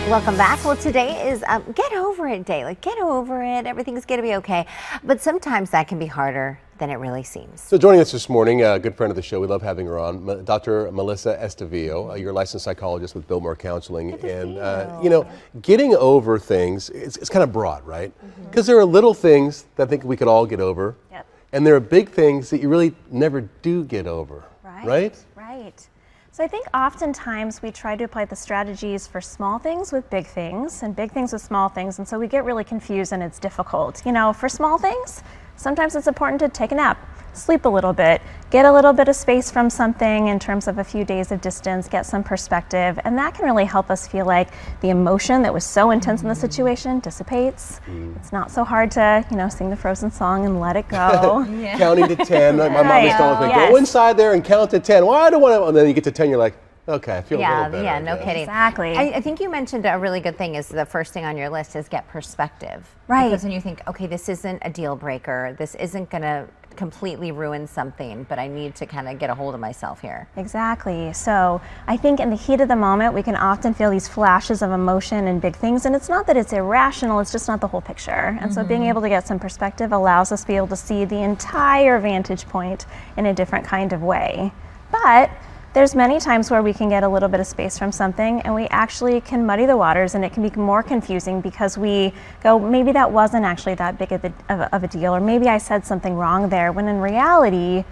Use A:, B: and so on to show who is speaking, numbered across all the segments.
A: Welcome back. Well, today is Get Over It Day. Like, get over it. Everything's going to be okay. But sometimes that can be harder than it really seems.
B: So joining us this morning, a good friend of the show, we love having her on, Dr. Melissa Estavillo. You're a licensed psychologist with Biltmore Counseling. And, you know, getting over things, it's kind of broad, right? Because there are little things that I think we could all get over.
C: Yep.
B: And there are big things that you really never do get over, right?
C: Right. So I think oftentimes we try to apply the strategies for small things with big things and big things with small things, and so we get really confused and it's difficult. You know, for small things, sometimes it's important to take a nap, sleep a little bit, get a little bit of space from something in terms of a few days of distance, get some perspective, and that can really help us feel like the emotion that was so intense in the situation dissipates. It's not so hard to, you know, sing the Frozen song and let it go.
B: Counting to 10. My mom used to always say, go inside there and count to 10. Well, I don't want to. And then you get to 10, you're like, okay, I feel a little better.
A: Yeah, no kidding.
C: Exactly.
A: I think you mentioned a really good thing is the first thing on your list is get perspective.
C: Right.
A: Because when you think, okay, this isn't a deal breaker, this isn't going to completely ruin something, but I need to kind of get a hold of myself here.
C: Exactly. So I think in the heat of the moment, we can often feel these flashes of emotion and big things. And it's not that it's irrational, it's just not the whole picture. And so being able to get some perspective allows us to be able to see the entire vantage point in a different kind of way. But there's many times where we can get a little bit of space from something and we actually can muddy the waters, and it can be more confusing because we go, maybe that wasn't actually that big of a deal, or maybe I said something wrong there, when in reality,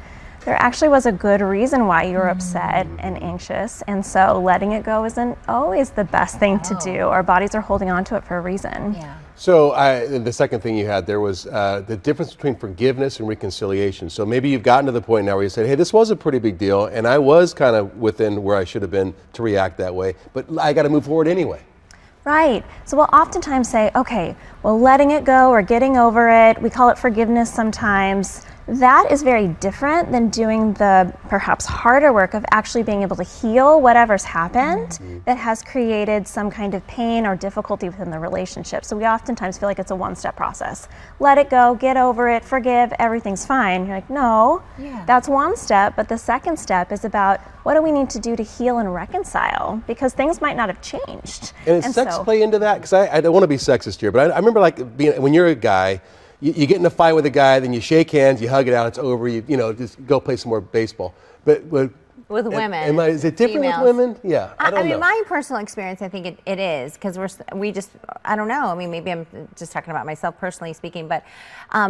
C: there actually was a good reason why you were upset and anxious. And so letting it go isn't always the best thing to do. Our bodies are holding on to it for a reason.
A: Yeah.
B: So the second thing you had there was the difference between forgiveness and reconciliation. So maybe you've gotten to the point now where you said, hey, this was a pretty big deal, and I was kind of within where I should have been to react that way, but I got to move forward anyway.
C: Right. So we'll oftentimes say, okay, well, letting it go or getting over it, we call it forgiveness sometimes. That is very different than doing the perhaps harder work of actually being able to heal whatever's happened that has created some kind of pain or difficulty within the relationship. So we oftentimes feel like it's a one-step process. Let it go, get over it, forgive, everything's fine. You're like, no, that's one step, but the second step is about what do we need to do to heal and reconcile, because things might not have changed.
B: And does sex play into that? Because I don't want to be sexist here, but I remember like when you're a guy, you get in a fight with a guy, then you shake hands, you hug it out, it's over, you know, just go play some more baseball. But
A: with women,
B: is it different
A: females.
B: with women? Yeah, I don't know.
A: I mean, my personal experience, I think it is, because we just, I don't know. I mean, maybe I'm just talking about myself personally speaking, but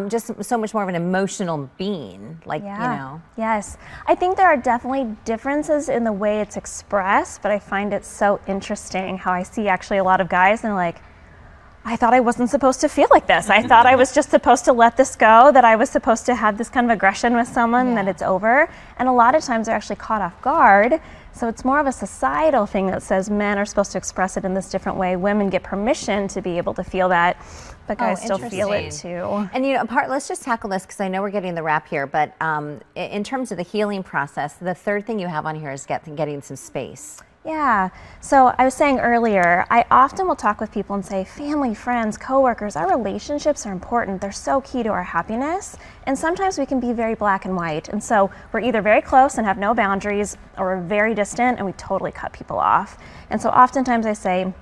A: just so much more of an emotional being, like, you know.
C: Yes. I think there are definitely differences in the way it's expressed, but I find it so interesting how I see actually a lot of guys and they're like, I thought I wasn't supposed to feel like this. I thought I was just supposed to let this go, that I was supposed to have this kind of aggression with someone, that it's over. And a lot of times they're actually caught off guard. So it's more of a societal thing that says men are supposed to express it in this different way. Women get permission to be able to feel that, but guys still feel it too.
A: And you know, let's just tackle this because I know we're getting the wrap here, but in terms of the healing process, the third thing you have on here is getting some space.
C: Yeah, so I was saying earlier, I often will talk with people and say, family, friends, coworkers, our relationships are important. They're so key to our happiness. And sometimes we can be very black and white. And so we're either very close and have no boundaries, or we're very distant and we totally cut people off. And so oftentimes I say,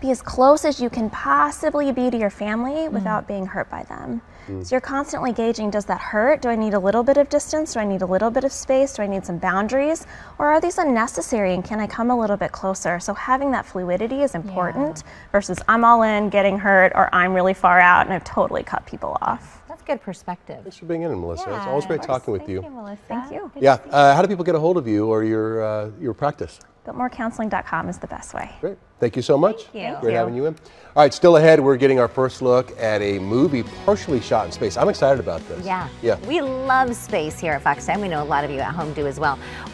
C: be as close as you can possibly be to your family without being hurt by them. So you're constantly gauging, does that hurt? Do I need a little bit of distance? Do I need a little bit of space? Do I need some boundaries? Or are these unnecessary and can I come a little bit closer? So having that fluidity is important versus I'm all in, getting hurt, or I'm really far out and I've totally cut people off.
A: That's good perspective.
B: Thanks for being in, Melissa. It's always great talking with you.
A: Thank you, Melissa.
C: Thank you.
B: Yeah, how do people get a hold of you or your practice?
C: BiltmoreCounseling.com is the best way.
B: Great. Thank you so much.
A: Thank you.
B: Great having you in. All right, still ahead, we're getting our first look at a movie partially shot in space. I'm excited about this.
A: Yeah. We love space here at Fox 10. We know a lot of you at home do as well.